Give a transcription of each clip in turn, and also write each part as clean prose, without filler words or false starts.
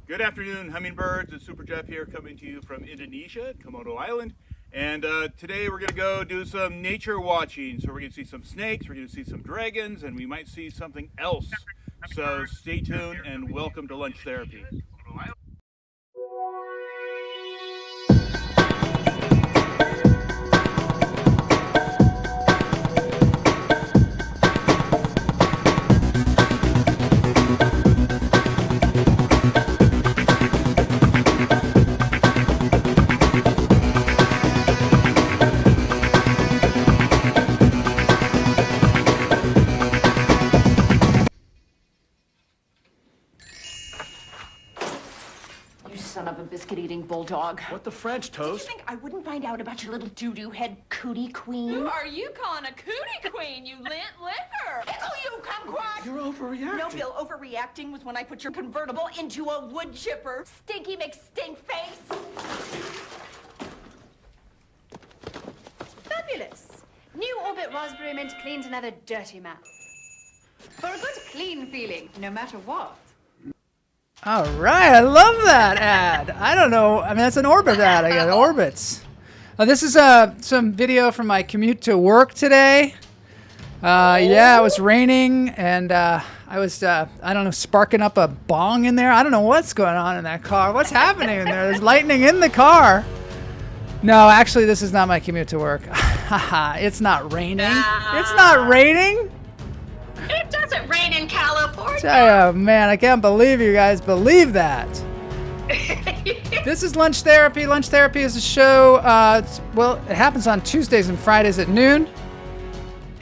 Good afternoon, hummingbirds. It's SuperJeff here coming to you from Indonesia, Komodo Island. And today we're going to go do some nature watching. So we're going to see some snakes, we're going to see some dragons, and we might see something else. So stay tuned and welcome to Lunch Therapy. Son of a biscuit-eating bulldog. What the French, Toast? Did you think I wouldn't find out about your little doo-doo head cootie queen? Who are you calling a cootie queen, you lint liquor? Pickle you, kumquat! You're overreacting. No, Bill, overreacting was when I put your convertible into a wood chipper. Stinky McStink face. Fabulous. New Orbit Raspberry Mint cleans another dirty mouth. For a good clean feeling, no matter what. All right, I love that ad. I don't know. I mean, that's an Orbit ad. I got Orbits. This is some video from my commute to work today. Yeah, it was raining, and I was, I don't know, sparking up a bong in there. I don't know what's going on in that car. What's happening in there? There's lightning in the car. No, actually, this is not my commute to work. It's not raining. It's not raining. It doesn't rain in California. Tell you, man, I can't believe you guys believe that. This is Lunch Therapy. Lunch Therapy is a show, well, it happens on Tuesdays and Fridays at noon.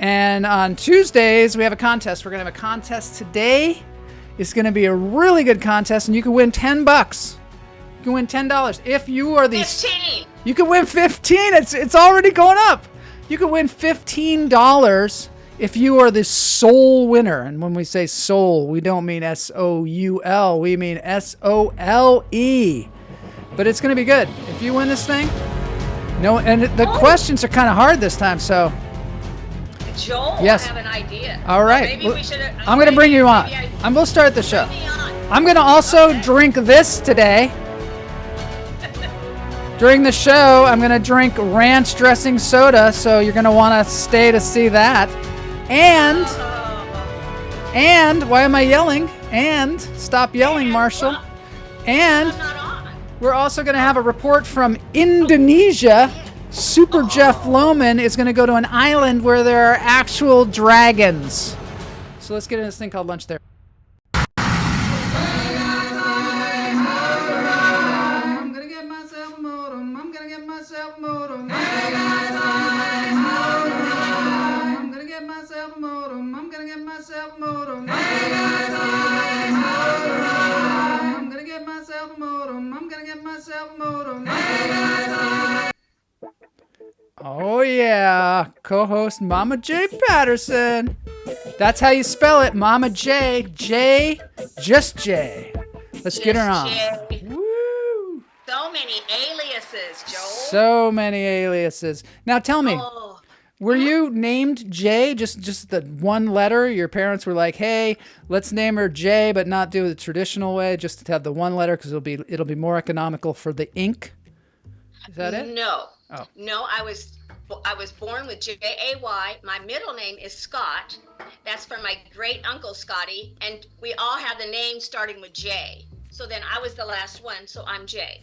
And on Tuesdays, we have a contest. We're going to have a contest today. It's going to be a really good contest, and you can win $10. You can win $10. If you are the... 15. You can win 15. It's already going up. You can win $15 if you are the sole winner. And when we say sole, we don't mean S-O-U-L. We mean S-O-L-E. But it's going to be good. If you win this thing, no, and the questions are kind of hard this time, so. Joel, yes. I have an idea. All right. Maybe we should. I'm going to bring you on. We'll start the show. I'm going to also drink this today. During the show, I'm going to drink ranch dressing soda, so you're going to want to stay to see that. And why am I yelling? And stop yelling, Marshall. And we're also going to have a report from Indonesia. SuperJeff Lowman is going to go to an island where there are actual dragons. So let's get into this thing called Lunch Therapy. I'm going to get myself a modem. I'm going to get myself a modem. I'm gonna get myself a modem. I'm gonna get myself a modem. I'm gonna get myself a modem. I'm gonna get myself a modem. Oh yeah, co-host Mama J Patterson. That's how you spell it, Mama J. J, just J. Let's get her on. Woo! So many aliases, Joel. So many aliases. Now tell me. Were you named Jay, just the one letter? Your parents were like, "Hey, let's name her Jay, but not do it the traditional way, just to have the one letter because it'll be more economical for the ink." Is that it? No. Oh. No, I was born with J-A-Y. My middle name is Scott. That's from my great uncle Scotty, and we all have the name starting with J. So then I was the last one, so I'm Jay.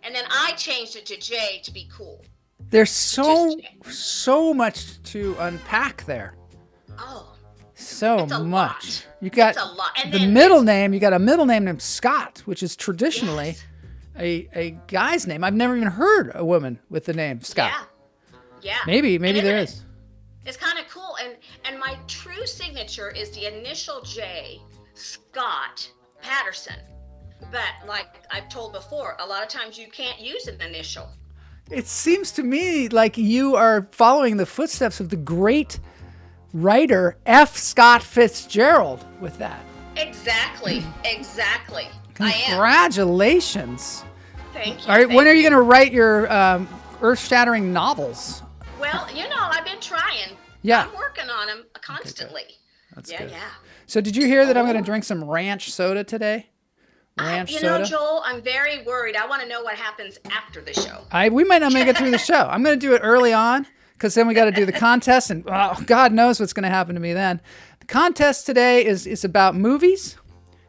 And then I changed it to J to be cool. There's so much to unpack there. Oh. So it's a much. Lot. You got it's a lot. And the middle name. You got a middle name named Scott, which is traditionally a guy's name. I've never even heard a woman with the name Scott. Yeah. Maybe there is. It's kind of cool. And my true signature is the initial J, Scott Patterson. But like I've told before, a lot of times you can't use an initial. It seems to me like you are following the footsteps of the great writer F. Scott Fitzgerald with that. Exactly. Congratulations. Thank you. All right, when are you going to write your earth-shattering novels? Well, I've been trying. Yeah. I'm working on them constantly. That's good. So did you hear that I'm going to drink some ranch soda today? ranch You know, soda. Joel, I'm very worried. I want to know what happens after the show. We might not make it through the show. I'm going to do it early on because then we got to do the contest, and God knows what's going to happen to me then. The contest today is about movies.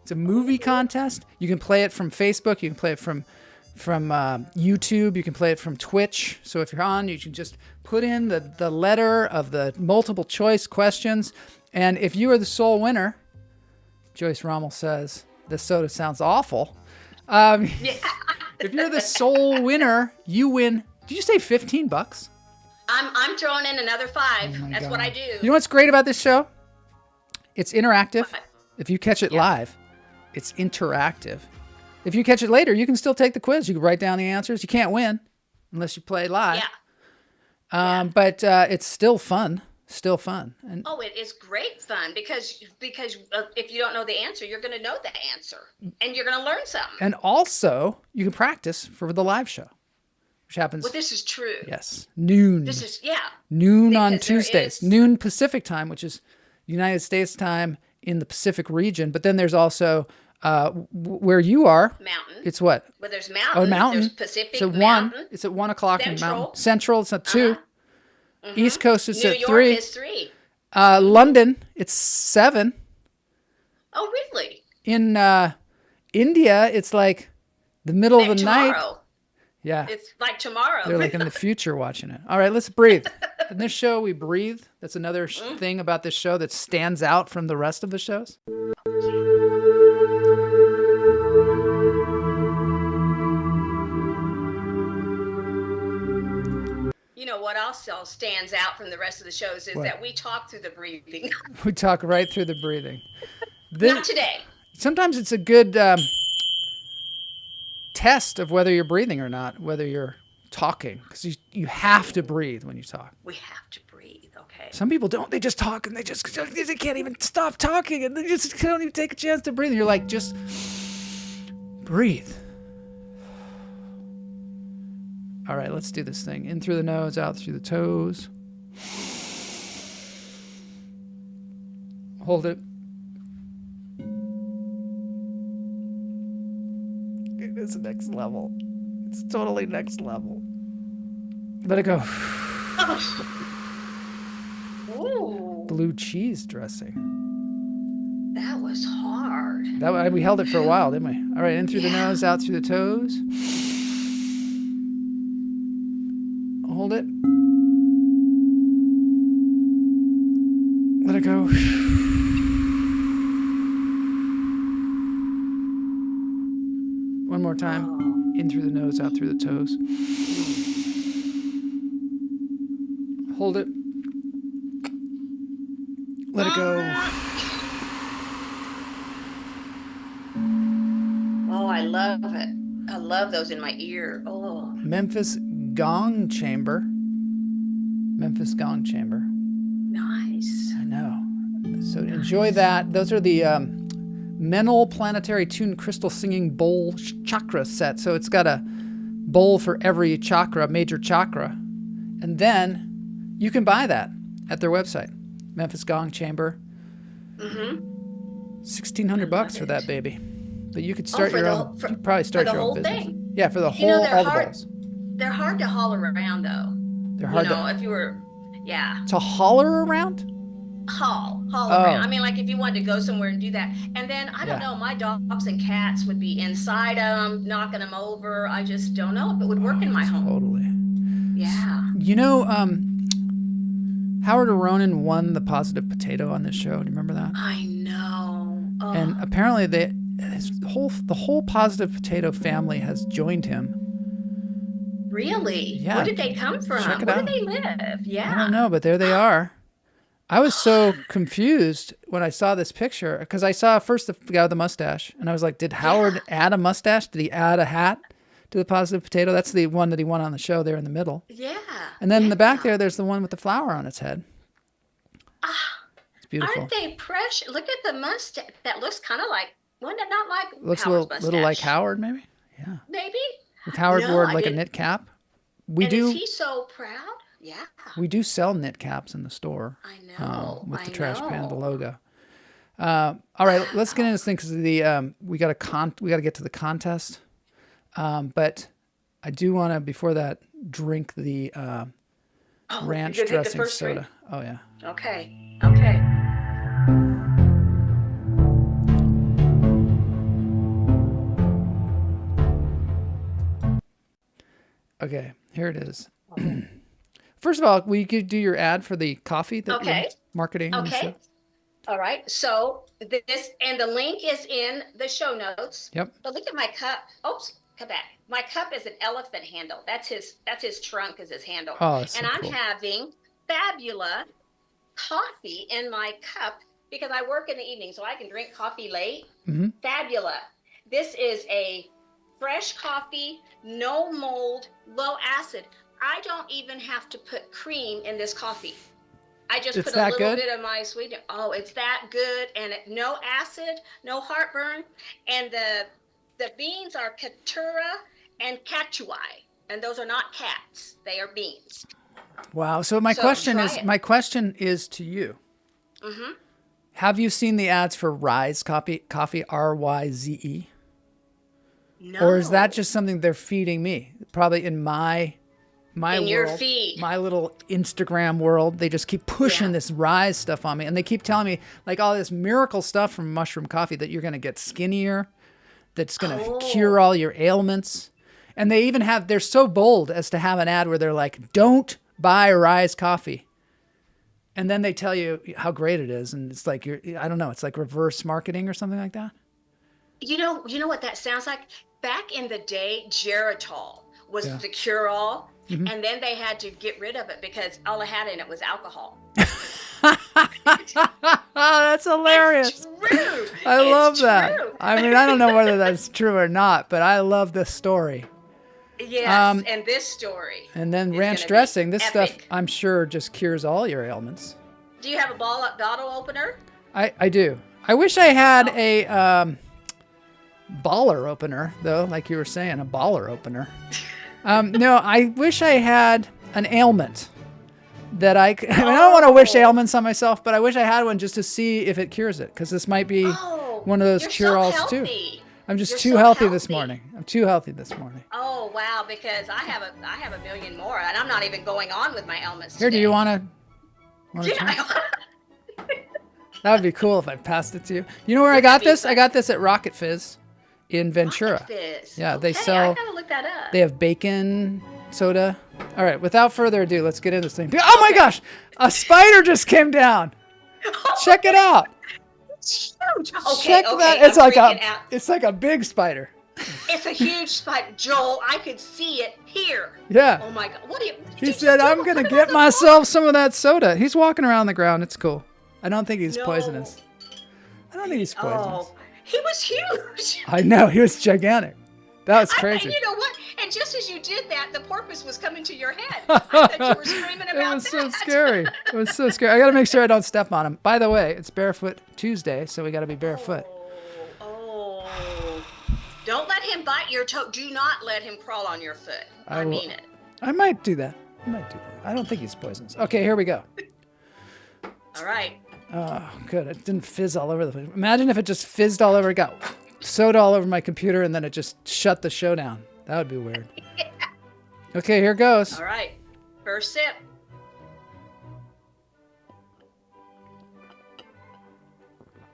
It's a movie contest. You can play it from Facebook. You can play it from YouTube. You can play it from Twitch. So if you're on, you can just put in the letter of the multiple choice questions. And if you are the sole winner, Joyce Rommel says, this soda sounds awful. If you're the sole winner, you win. Did you say $15? I'm throwing in another 5. That's what I do. You know what's great about this show? It's interactive. What? If you catch it live, it's interactive. If you catch it later, you can still take the quiz. You can write down the answers. You can't win unless you play live. Yeah. But it's still fun. Still fun. And it is great fun because if you don't know the answer, you're going to know the answer and you're going to learn something. And also, you can practice for the live show, which happens. Well, this is true. Yes, noon. This is noon because on Tuesdays. Noon Pacific time, which is United States time in the Pacific region. But then there's also where you are. Mountain. It's what? Well, there's mountain. Oh, mountain. There's Pacific. It's at mountain. 1. It's at 1 o'clock in Central. mountain. Central. It's at 2. Mm-hmm. East Coast is New at York 3. is 3. London, it's 7. Oh, really? In India, it's like the middle of the night. Tomorrow. Yeah. It's like tomorrow. They're like in the future watching it. All right, let's breathe. In this show, we breathe. That's another thing about this show that stands out from the rest of the shows. You know what also stands out from the rest of the shows is What? that we talk through the breathing. We talk right through the breathing. Not today. Sometimes it's a good test of whether you're breathing or not, whether you're talking, because you have to breathe when you talk. We have to breathe, okay? Some people don't. They just talk and they can't even stop talking and they just don't even take a chance to breathe. And you're like, just breathe. All right, let's do this thing. In through the nose, out through the toes. Hold it. It is next level. It's totally next level. Let it go. Ooh, Blue cheese dressing. that was hard. We held it for a while, didn't we? All right, in through the nose, out through the toes. Hold it. Let it go. One more time. In through the nose, out through the toes. Hold it. Let it go. Oh, I love it. I love those in my ear. Oh, Memphis Gong Chamber. Memphis Gong Chamber. nice. I know. So enjoy that. Those are the Mental Planetary Tune Crystal Singing Bowl Chakra set. So it's got a bowl for every chakra, major chakra. And then you can buy that at their website. Memphis Gong Chamber. Mm-hmm. $1,600 for that baby. But you could start for your the- own. for- You could probably start for the your own whole business. thing? Yeah, for the You know, whole, they're all the hard- bowls. They're hard to haul around, though. They're hard You know, to if you were, yeah, to holler around. haul Oh. around. I mean, like if you wanted to go somewhere and do that. And then, I don't Yeah. know, my dogs and cats would be inside them, knocking them over. I just don't know if it would work in my home. Totally. Yeah. You know, Howard Aronin won the Positive Potato on this show. Do you remember that? I know. Oh, And apparently, the whole Positive Potato family has joined him. really? Yeah. Where did they come from? Check it Where out. do they live? Yeah. I don't know, but there they are. I was so confused when I saw this picture because I saw first the guy with the mustache, and I was like, "Did Howard add a mustache? Did he add a hat to the Positive Potato?" That's the one that he won on the show there in the middle. Yeah. And then in the back yeah. there, there's the one with the flower on its head. It's beautiful. Aren't they precious? Look at the mustache. That looks kind of like, wouldn't it not like Looks a Howard's little like mustache? Howard, maybe. Yeah. Maybe. If Howard No, wore I like a didn't- knit cap, we And do. is he so proud? Yeah. We do sell knit caps in the store. I know. With I the trash pan, the know. logo. All right, let's get into this thing because we got to get to the contest. But I do want to before that drink the ranch dressing soda. Drink? Oh yeah. Okay. Okay, here it is. First of all, will you do your ad for the coffee that you're marketing? Okay. All right. So this and the link is in the show notes. Yep. But look at my cup. Oops, come back. My cup is an elephant handle. That's his trunk is his handle. Oh, that's so and I'm cool. having Fabula Coffee in my cup because I work in the evening, so I can drink coffee late. Mm-hmm. Fabula. This is a fresh coffee, no mold, low acid. I don't even have to put cream in this coffee. I just put a little bit of my sweetener. Oh, it's that good, and no acid, no heartburn, and the beans are Katura and Catuai, and those are not cats; they are beans. Wow. So my question is to you. Mm-hmm. Have you seen the ads for Rise Coffee, Ryze? No. Or is that just something they're feeding me? Probably in my world, your feed. my little Instagram world, they just keep pushing this Rise stuff on me, and they keep telling me like all this miracle stuff from mushroom coffee that you're going to get skinnier, that's going to cure all your ailments. And they even they're so bold as to have an ad where they're like, don't buy Rise coffee. And then they tell you how great it is. And it's like, I don't know, it's like reverse marketing or something like that. You know what that sounds like? Back in the day, Geritol was the cure-all. Mm-hmm. And then they had to get rid of it because all it had in it was alcohol. That's hilarious. It's true. I love that. I mean, I don't know whether that's true or not, but I love this story. Yes, and this story. And then ranch dressing. This stuff, I'm sure, just cures all your ailments. Do you have a bottle opener? I do. I wish I had a baller opener, though, like you were saying, a baller opener. No, I wish I had an ailment that I mean, I don't want to wish ailments on myself, but I wish I had one just to see if it cures it, because this might be one of those cure-alls too. I'm just too healthy this morning. I'm too healthy this morning. Oh wow, because I have a million more, and I'm not even going on with my ailments. Here, today. do you want to? Yeah. That would be cool if I passed it to you. You know where I got this? I got this at Rocket Fizz in Ventura. Rocket Fizz. Yeah, okay, they sell. I gotta look that up. They have bacon soda. All right, without further ado, let's get into this thing. Oh my gosh, a spider just came down. Check it out. It's huge. Okay, Check that. It's like a big spider. It's a huge spider, Joel. I could see it here. Yeah. Oh my God. What did He said, "I'm gonna get myself some of that soda." He's walking around the ground. It's cool. I don't think he's poisonous. I don't think he's poisonous. Oh, he was huge. I know, he was gigantic. That was crazy. And you know what? And just as you did that, the porpoise was coming to your head. I thought you were screaming about that. It was so scary. It was so scary. I got to make sure I don't step on him. By the way, it's Barefoot Tuesday, so we got to be barefoot. Oh. Don't let him bite your toe. Do not let him crawl on your foot. I mean it. I might do that. I don't think he's poisonous. Okay, here we go. All right. Oh, good. It didn't fizz all over the place. Imagine if it just fizzed all over. It got soda all over my computer, and then it just shut the show down. That would be weird. Okay, here goes. All right. First sip.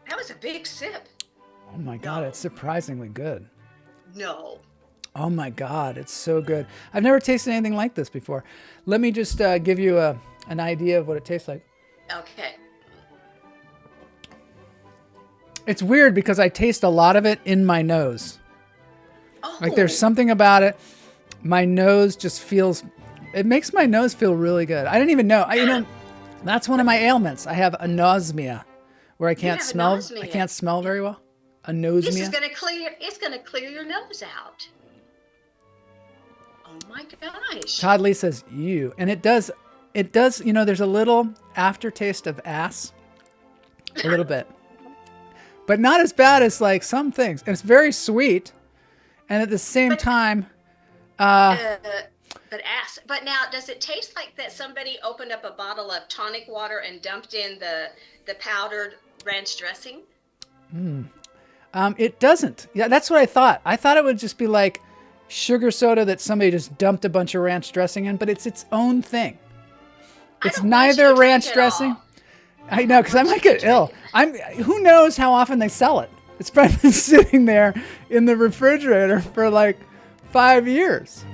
That was a big sip. Oh my God, it's surprisingly good. No. Oh my God, it's so good. I've never tasted anything like this before. Let me just give you an idea of what it tastes like. Okay. It's weird because I taste a lot of it in my nose. Oh. Like there's something about it. My nose just feels, it makes my nose feel really good. I didn't even know. That's one of my ailments. I have anosmia where I can't smell. I can't smell very well. Anosmia. This is it's going to clear your nose out. Oh my gosh. Todd Lee says, "You." And it does, there's a little aftertaste of ass. A little bit. But not as bad as like some things. And it's very sweet. And at the same time, But now, does it taste like that somebody opened up a bottle of tonic water and dumped in the powdered ranch dressing? It doesn't. Yeah, that's what I thought. I thought it would just be like sugar soda that somebody just dumped a bunch of ranch dressing in, but it's its own thing. It's neither ranch dressing. I know, because I might get ill. Who knows how often they sell it? It's probably been sitting there in the refrigerator for like 5 years.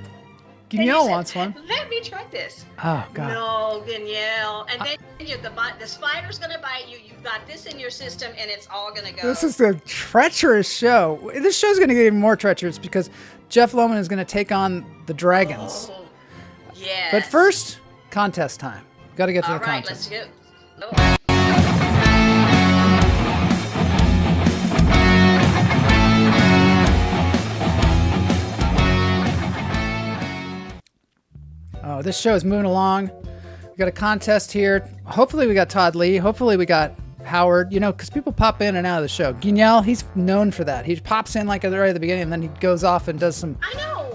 Danielle wants one. Let me try this. Oh, God. No, Danielle. And then the spider's going to bite you. You've got this in your system, and it's all going to go. This is a treacherous show. This show's going to get even more treacherous because Jeff Lowman is going to take on the dragons. Oh, yes. But first, contest time. Got to get to the contest. All right, let's go. Oh, this show is moving along. We got a contest here. Hopefully we got Todd Lee. Hopefully we got Howard. You know, because people pop in and out of the show. Guignol, he's known for that. He pops in like right at the beginning, and then he goes off and does some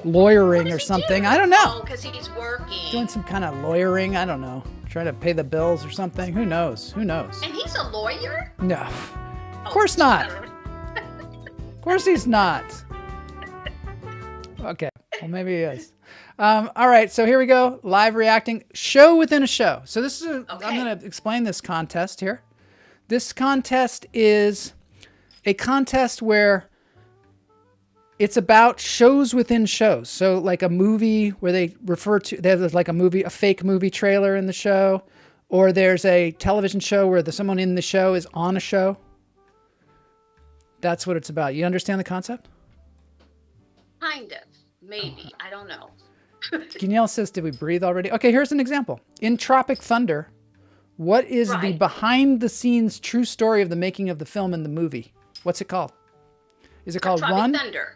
lawyering or something. I don't know. Oh, because he's working. Doing some kind of lawyering. I don't know. Trying to pay the bills or something. Who knows? Who knows? And he's a lawyer? No. Of course not. Of course he's not. Okay. Well, maybe he is. All right, so here we go. Live reacting. Show within a show. So this is I'm going to explain this contest here. This contest is a contest where it's about shows within shows. So like a movie where they refer to, there's like a fake movie trailer in the show, or there's a television show where someone in the show is on a show. That's what it's about. You understand the concept? Kind of. Maybe. I don't know. Guignol says, did we breathe already? Okay, here's an example. In Tropic Thunder, what is the behind-the-scenes true story of the making of the film and the movie? What's it called? Is it called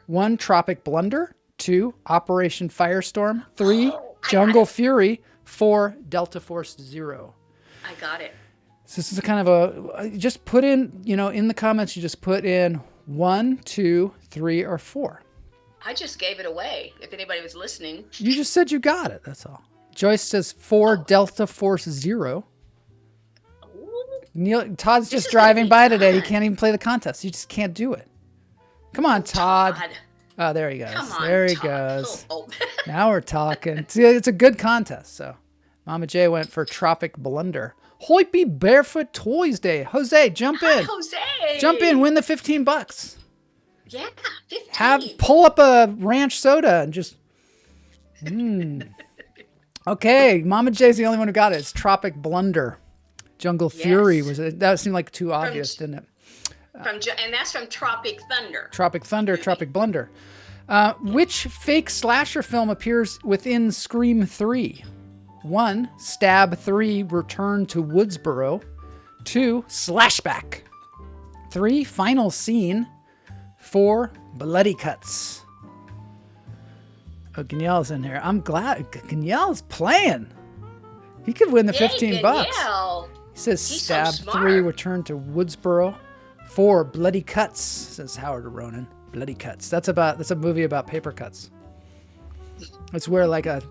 one, Tropic Blunder, 2, Operation Firestorm, 3, Jungle Fury, 4, Delta Force Zero? I got it. So this is a kind of a, just put in, in the comments, you just put in 1, 2, 3, or 4. I just gave it away, if anybody was listening. You just said you got it, that's all. Joyce says 4, Delta Force Zero. Todd's just driving by today. He can't even play the contest. You just can't do it. Come on, Todd. Oh, there he goes. Come on, there he Todd. goes. Oh. Now we're talking. See, it's a good contest. So Mama J went for Tropic Blunder. Hoipy Barefoot Toys Day. Jose, jump in. Jose. Jump in. Win the $15. Yeah, 15. Pull up a ranch soda and just. Okay, Mama J's the only one who got it. It's Tropic Blunder. Jungle Fury was it? That seemed like too obvious, didn't it? And that's from Tropic Thunder. Tropic Thunder, Tropic Blunder. Which fake slasher film appears within Scream 3? 1, Stab 3, Return to Woodsboro. 2, Slashback. 3, Final Scene. 4, Bloody Cuts. Oh, Guignol's in here. I'm glad Guignol's playing. He could win the $15. He says Stab 3, Return to Woodsboro. 4, Bloody Cuts, says Howard Ronan. Bloody Cuts. That's a movie about paper cuts. It's where like a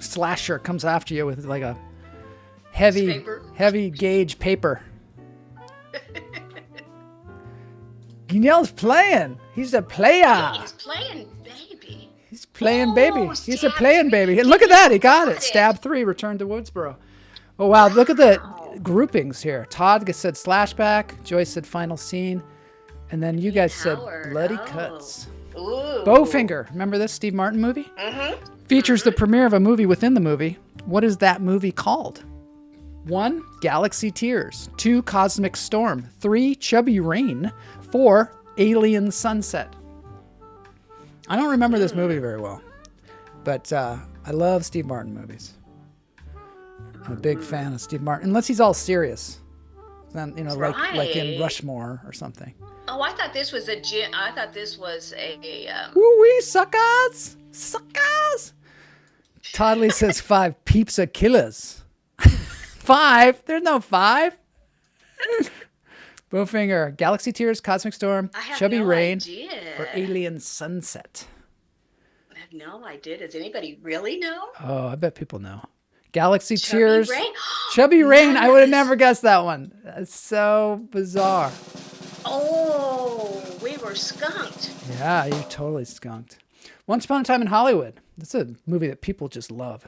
slasher comes after you with like a heavy gauge paper. Guignol's playing. He's a player. He's playing baby. He's playing baby. He's a playing baby. Look at that. He got it. Stab 3, Return to Woodsboro. Oh, wow. Look at the groupings here. Todd said Slashback. Joyce said Final Scene. And then you guys said Bloody Cuts. Ooh. Bowfinger. Remember this Steve Martin movie? Features the premiere of a movie within the movie. What is that movie called? 1, Galaxy Tears. 2, Cosmic Storm. 3, Chubby Rain. 4, Alien Sunset. I don't remember this movie very well, but I love Steve Martin movies. I'm a big fan of Steve Martin, unless he's all serious. Then like in Rushmore or something. Oh, I thought this was a Woo-wee, suckers! Suckers! Todd Lee says 5, Pizza Killers. 5? There's no 5. Bowfinger, Galaxy Tears, Cosmic Storm, Chubby Rain, or Alien Sunset. I have no idea. Does anybody really know? Oh, I bet people know. Galaxy Tears, Chubby Rain. I would have never guessed that one. That's so bizarre. Oh, Oh, we were skunked. Yeah, you totally skunked. Once Upon a Time in Hollywood. That's a movie that people just love.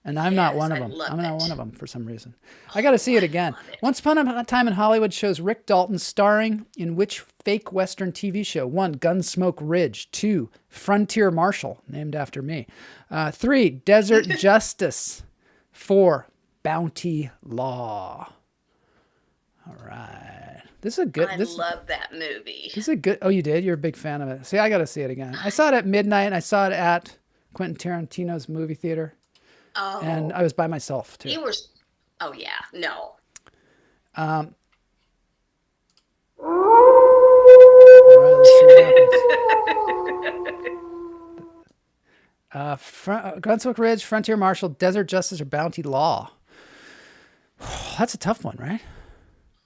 And I'm not one of them. I'm not one of them for some reason. I got to see it again. Once Upon a Time in Hollywood shows Rick Dalton starring in which fake Western TV show? 1, Gunsmoke Ridge. 2, Frontier Marshal, named after me. 3, Desert Justice. 4, Bounty Law. All right. This is a good. I love that movie. This is a good. Oh, you did? You're a big fan of it. See, I got to see it again. I saw it at midnight. I saw it at Quentin Tarantino's movie theater. Oh. And I was by myself too. You were. Oh yeah. No. All right, let's see what happens. Gunsmoke Ridge, Frontier Marshal, Desert Justice, or Bounty Law? That's a tough one, right?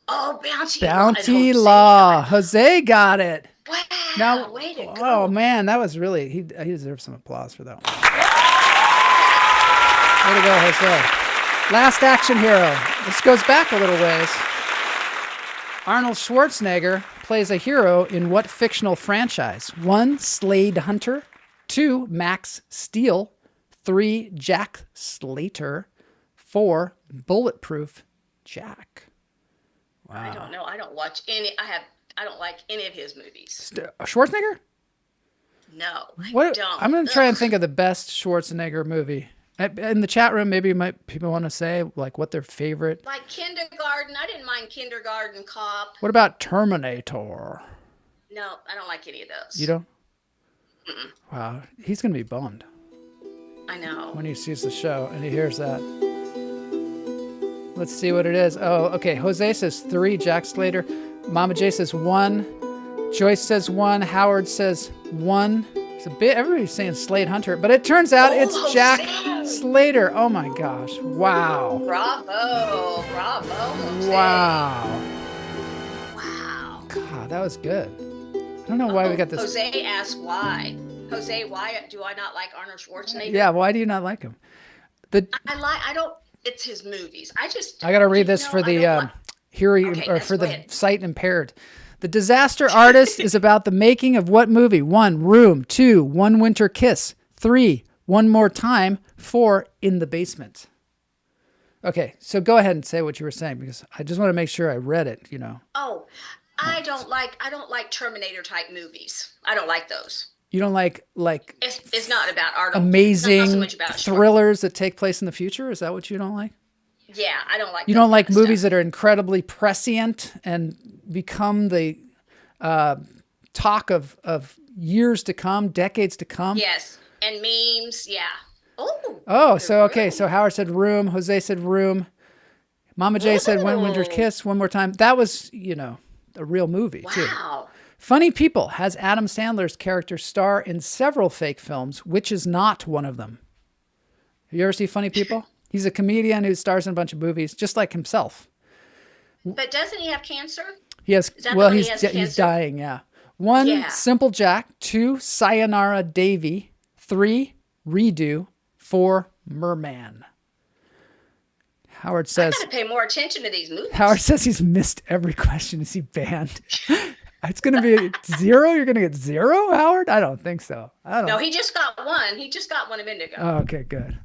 Oh, Bounty Law. Jose got it. Wow. Now, way to go. Oh man, that was really he deserves some applause for that one. Way to go, Jose. Last action hero. This goes back a little ways. Arnold Schwarzenegger plays a hero in what fictional franchise? 1, Slade Hunter. 2, Max Steel. 3, Jack Slater. 4, Bulletproof Jack. Wow. I don't know. I don't watch any. I don't like any of his movies. Schwarzenegger? No, I don't. I'm going to try and think of the best Schwarzenegger movie. In the chat room, maybe people want to say like what their favorite. Like Kindergarten. I didn't mind Kindergarten Cop. What about Terminator? No, I don't like any of those. You don't? Mm-mm. Wow, he's going to be bummed I know. when he sees the show and he hears that. Let's see what it is. Oh, okay. Jose says 3, Jack Slater. Mama J says 1. Joyce says 1. Howard says 1. It's a bit. Everybody's saying Slade Hunter, but it turns out it's Jack Slater. Oh my gosh! Wow! Bravo! Bravo! Jose. Wow! Wow! God, that was good. I don't know why we got this. Jose asked why. Jose, why do I not like Arnold Schwarzenegger? Yeah, why do you not like him? I don't. It's his movies. I got to read this for the hearing or for the sight impaired. The Disaster Artist is about the making of what movie? 1, Room. 2, One Winter Kiss. 3, One More Time. 4, In the Basement. Okay, so go ahead and say what you were saying because I just want to make sure I read it, you know. Oh, I don't like Terminator type movies. I don't like those. You don't like it's not about Arnold. Amazing not so much about thrillers that take place in the future? Is that what you don't like? Yeah, I don't like. You don't like movies that are incredibly prescient and become the talk of years to come, decades to come? Yes, and memes, yeah. Oh, so okay, so Howard said Room, Jose said Room, Mama J said One Winter Kiss, One More Time. That was, a real movie, too. Wow. Funny People has Adam Sandler's character star in several fake films, which is not one of them. Have you ever seen Funny People? He's a comedian who stars in a bunch of movies, just like himself. But doesn't he have cancer? He has. Well, he's dying. Yeah. 1, Simple Jack. 2, Sayonara Davy. 3, Redo. 4, Merman. Howard says. I gotta pay more attention to these movies. Howard says he's missed every question. Is he banned? It's going to be 0? You're going to get 0, Howard? I don't think so. No, he just got one. He just got one a minute ago. Oh, okay, good.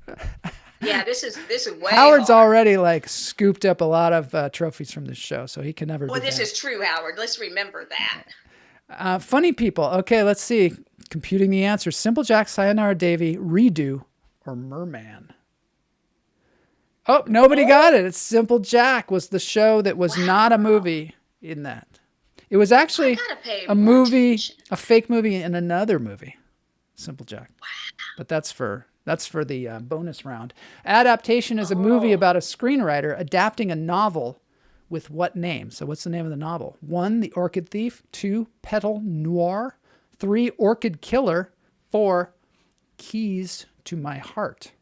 Yeah, this is way Howard's hard. already scooped up a lot of trophies from this show, so he can never do this that. is true, Howard. Let's remember that. Funny People. Okay, let's see. Computing the answers. Simple Jack, Sayonara Davy, Redo, or Merman? Oh, nobody got it. It's Simple Jack was the show that was not a movie in that. It was actually a movie, a fake movie in another movie. Simple Jack. Wow. But that's for the bonus round. Adaptation is a movie about a screenwriter adapting a novel with what name? So what's the name of the novel? 1, The Orchid Thief. 2, Petal Noir. 3, Orchid Killer. 4, Keys to My Heart.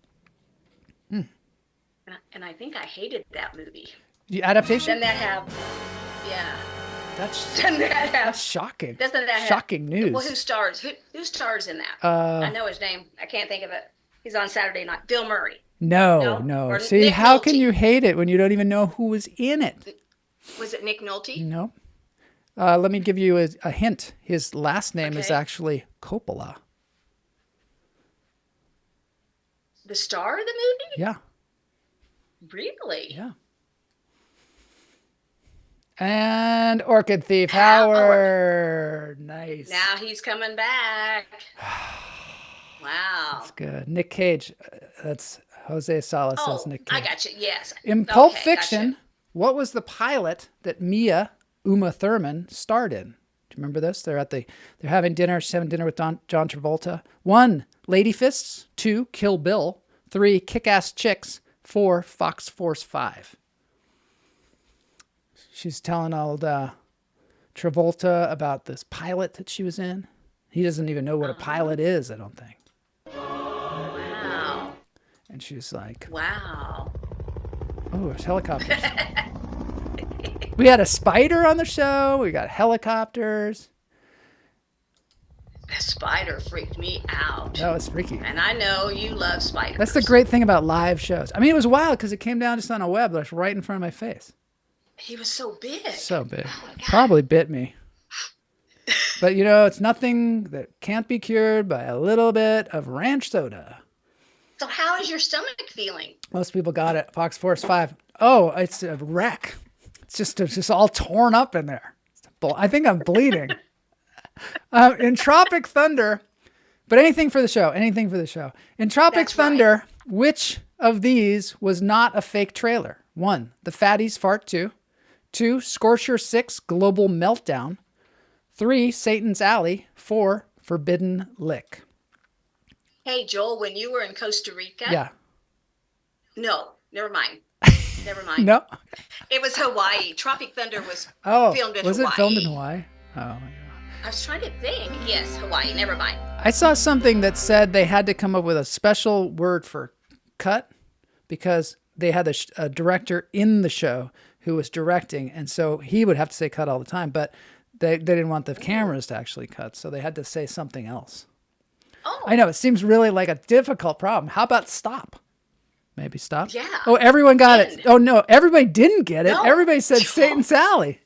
And I think I hated that movie. The adaptation? Doesn't that have, yeah. That's shocking. Doesn't that shocking news? Well, who stars? Who stars in that? I know his name. I can't think of it. He's on Saturday Night. Bill Murray. No. See, Nick how Nolte. can you hate it when you don't even know who was in it? Was it Nick Nolte? No. Let me give you a hint. His last name is Okay. actually Coppola. The star of the movie? Yeah. Really? Yeah. And Orchid Thief Howard. Howard. Nice. Now he's coming back. Wow. That's good. Nick Cage. That's Jose Salas Oh, says Nick Cage. I got you. Yes. In Pulp Okay, Fiction, gotcha. what was the pilot that Uma Thurman starred in? Do you remember this? They're having dinner. She's having dinner with John Travolta. 1, Lady Fists. 2, Kill Bill. 3, Kick-Ass Chicks. 4, Fox Force 5. She's telling old Travolta about this pilot that she was in. He doesn't even know what a pilot is, I don't think. Wow. And she's like, Wow. oh, there's helicopters. We had a spider on the show. We got helicopters. The spider freaked me out. That was freaky. And I know you love spiders. That's the great thing about live shows. I mean, it was wild because it came down just on a web that's right in front of my face. He was so big. So big. Oh my God. Probably bit me. But, it's nothing that can't be cured by a little bit of ranch soda. So how is your stomach feeling? Most people got it. Fox Force 5. Oh, it's a wreck. It's just all torn up in there. I think I'm bleeding. In Tropic Thunder, but anything for the show. In Tropic That's Thunder, right. which of these was not a fake trailer? 1, The Fatties Fart 2. 2, Scorcher 6, Global Meltdown. 3, Satan's Alley. 4, Forbidden Lick. Hey, Joel, when you were in Costa Rica? Yeah. No, never mind. Never mind. No. It was Hawaii. Tropic Thunder was Oh, filmed in was Hawaii. it filmed in Hawaii? Oh, my God. I was trying to think. Yes, Hawaii. Never mind. I saw something that said they had to come up with a special word for cut because they had a director in the show who was directing, and so he would have to say cut all the time, but they didn't want the cameras to actually cut, so they had to say something else. Oh. I know, it seems really like a difficult problem. How about stop? Maybe stop? Yeah. Oh, everyone got it. End. Oh, no, everybody didn't get it. No. Everybody said Satan's Alley.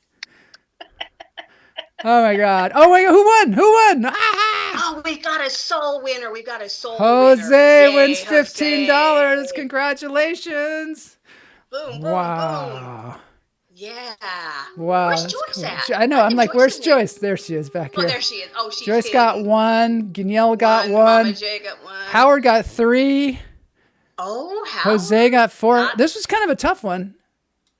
Oh, my God. Oh, wait, who won? Who won? Ah! Oh, we got a soul winner. We got a soul Jose winner. Yay, wins $15. Jose. Congratulations. Boom, boom, Wow. boom. Yeah. Wow. Where's that's Joyce cool. at? I know. I'm think like, where's in Joyce? There she is back Oh, here. there she is. Oh, she's Joyce hidden. got 1. Danielle got 1. Mama J got 1. Howard got 3. Oh, how? Jose got 4. Not- This was kind of a tough one.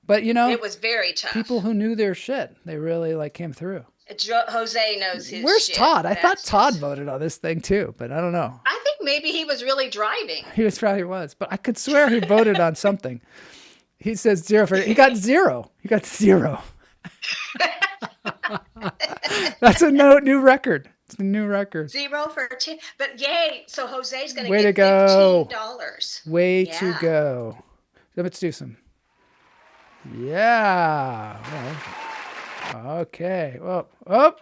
But, It was very tough. people who knew their shit, they really came through. Jose knows his Where's shit. Todd? I thought That's Todd just- voted on this thing too, but I don't know. I think maybe he was really driving. He probably was, but I could swear he voted on something. He says 0 for. He got 0. He got 0. That's a new record. It's a new record. 0 for 10. But yay! So Jose's going Way to to get go. $15. Way to Yeah. go. So let's do some. Yeah. Well, okay. Well, oh.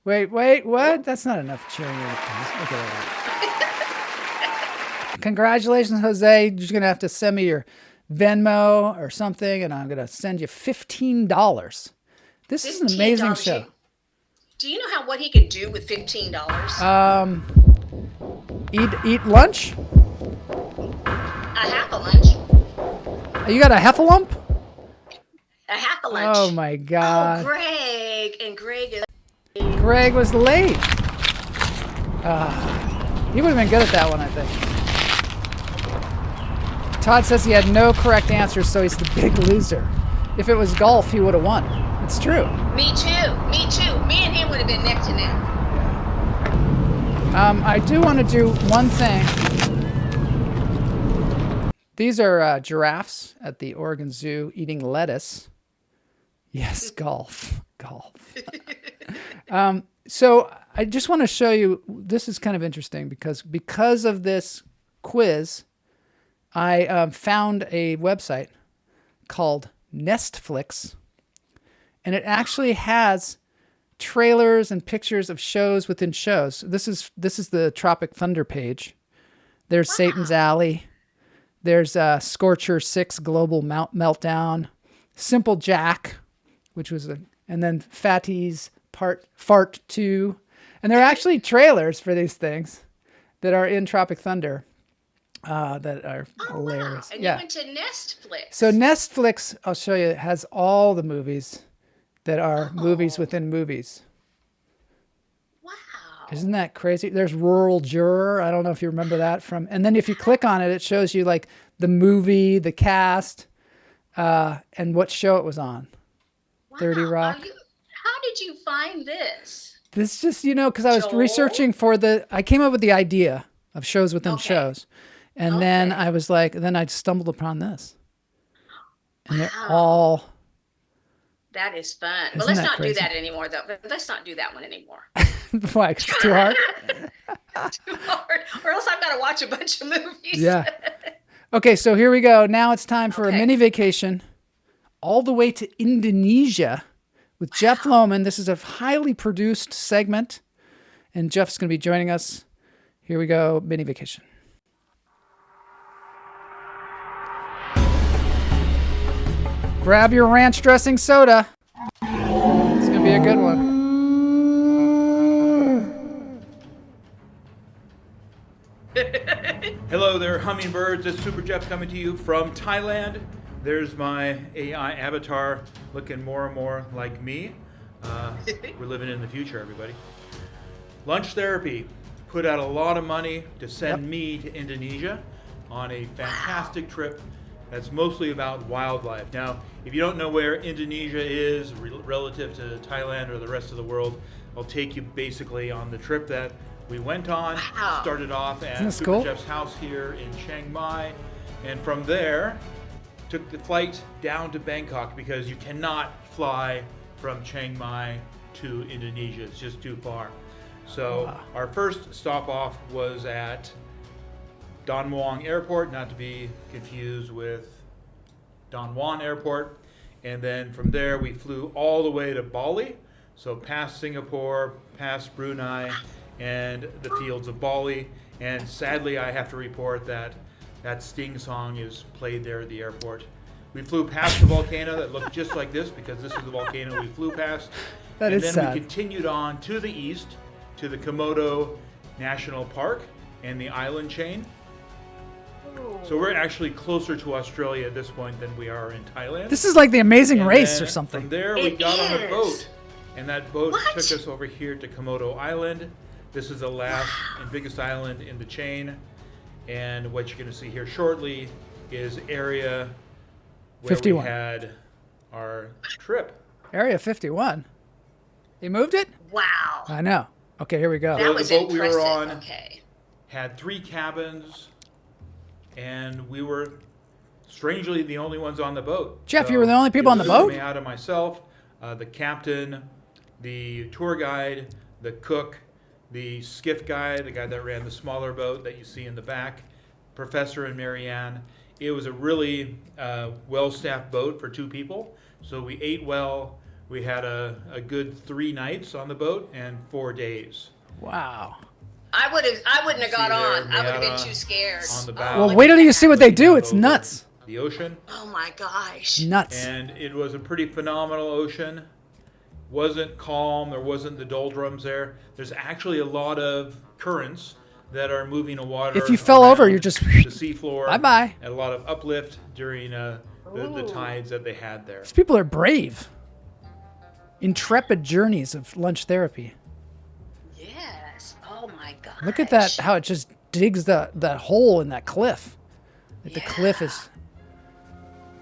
Wait. What? That's not enough cheering. Look at that. Congratulations, Jose. You're just going to have to send me your Venmo or something, and I'm going to send you $15. This is an amazing $15. show. Do you know what he could do with $15? Eat lunch? A half a lunch. You got a heffalump? A half a lunch. Oh, my God. Oh, Greg. And Greg is... Greg was late. He would have been good at that one, I think. Todd says he had no correct answers, so he's the big loser. If it was golf, he would have won. It's true. Me too. Me and him would have been neck to neck. I do want to do one thing. These are giraffes at the Oregon Zoo eating lettuce. Yes, golf. So I just want to show you, this is kind of interesting because of this quiz, I found a website called Netflix, and it actually has trailers and pictures of shows within shows. This is the Tropic Thunder page. There's Satan's Alley. There's Scorcher 6 Global Meltdown. Simple Jack, which was and then Fatty's Fart 2. And there are actually trailers for these things that are in Tropic Thunder that are hilarious. Wow. And yeah. you went to Netflix. So Netflix, I'll show you, has all the movies that are movies within movies. Wow. Isn't that crazy? There's Rural Juror. I don't know if you remember that from. And then if you click on it, it shows you like the movie, the cast, and what show it was on. Wow. 30 Rock. How did you find this? This just, because I was researching for I came up with the idea of shows within shows. And then I was like, then I stumbled upon this. And they're all. That is fun. Isn't But let's that not crazy? do that anymore, though. Let's not do that one anymore. Why? 'Cause it's too hard? Too hard. Or else I've got to watch a bunch of movies. Yeah. Okay, so here we go. Now it's time for a mini vacation all the way to Indonesia with Jeff Lowman. This is a highly produced segment, and Jeff's going to be joining us. Here we go, mini vacation. Grab your ranch dressing soda. It's going to be a good one. Hello there, hummingbirds. It's SuperJeff coming to you from Thailand. There's my AI avatar looking more and more like me. We're living in the future, everybody. Lunch Therapy put out a lot of money to send me to Indonesia on a fantastic trip that's mostly about wildlife. Now, if you don't know where Indonesia is relative to Thailand or the rest of the world, I'll take you basically on the trip that we went on. Started off at SuperJeff's house here in Chiang Mai, and from there took the flight down to Bangkok because you cannot fly from Chiang Mai to Indonesia. It's just too far. So our first stop off was at Don Muang Airport, not to be confused with Don Juan Airport. And then from there we flew all the way to Bali. So past Singapore, past Brunei, and the fields of Bali. And sadly, I have to report that that Sting song is played there at the airport. We flew past the volcano that looked just like this because this is the volcano we flew past. That is sad. And then we continued on to the east to the Komodo National Park and the island chain. So we're actually closer to Australia at this point than we are in Thailand. This is like the Amazing Race or something. From there, we got on a boat, and that boat took us over here to Komodo Island. This is the last and biggest island in the chain. And what you're going to see here shortly is area where 51. we had our trip. Area 51. They moved it? Wow. I know. Okay, here we go. That was the boat impressive. we were on Okay. had 3 cabins, and we were strangely the only ones on the boat. Jeff, you were the only people on the boat? Me out of myself, the captain, the tour guide, the cook, the skiff guy, the guy that ran the smaller boat that you see in the back, Professor and Marianne. It was a really well-staffed boat for 2 people, so we ate well. We had a good 3 nights on the boat and 4 days. Wow. I wouldn't have got on. I would have been Miata too scared. on the bow. Well, wait till you see what they do. It's nuts. The ocean. Oh my gosh. Nuts. And it was a pretty phenomenal ocean. Wasn't calm. There wasn't the doldrums there. There's actually a lot of currents that are moving the water. If you fell over, you're just the seafloor. bye-bye. And a lot of uplift during the tides that they had there. These people are brave. Intrepid journeys of lunch therapy. Yes. Oh my gosh. Look at that, how it just digs that hole in that cliff. Like the cliff is...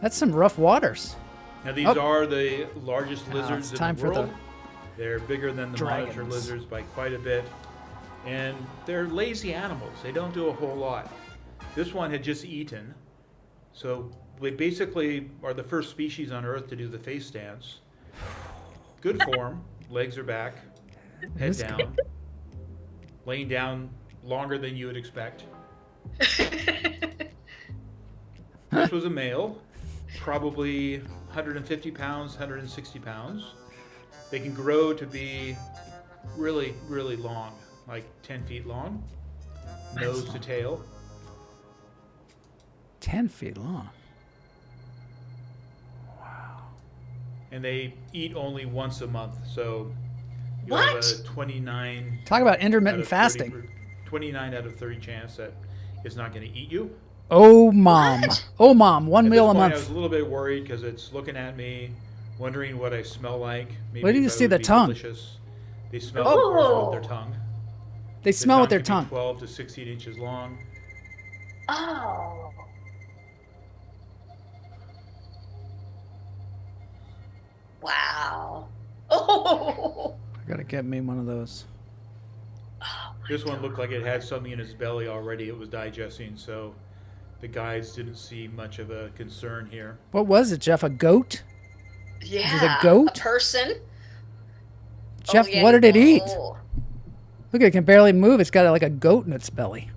That's some rough waters. Now these are the largest lizards it's time in for the world. the They're bigger than the monitor dragons. lizards by quite a bit. And they're lazy animals. They don't do a whole lot. This one had just eaten. So we basically are the first species on Earth to do the face dance. Good form. Legs are back. Head down. Laying down longer than you would expect. This was a male. Probably 150 pounds, 160 pounds. They can grow to be really, really long, like 10 feet long, nose to tail. 10 feet long. and they eat only once a month. So you What? have a 29. Talk about out intermittent of 30 fasting. 29 out of 30 chance that it's not going to eat you. Oh, Mom. What? Oh, Mom. One At meal a this point, I was month. a little bit worried because it's looking at me, wondering what I smell like. Maybe Where do you if I see would the be tongue? Delicious. They smell, of course, with their tongue. They smell with their can be tongue. 12 to 16 inches long. Oh. Wow. Oh. I gotta get me one of those. This one looked like it had something in its belly already. It was digesting, so the guides didn't see much of a concern here. What was it, Jeff? A goat? Yeah. Is it a goat? A person? Jeff, Oh, yeah, what did it eat? oh. Look, it can barely move. It's got like a goat in its belly.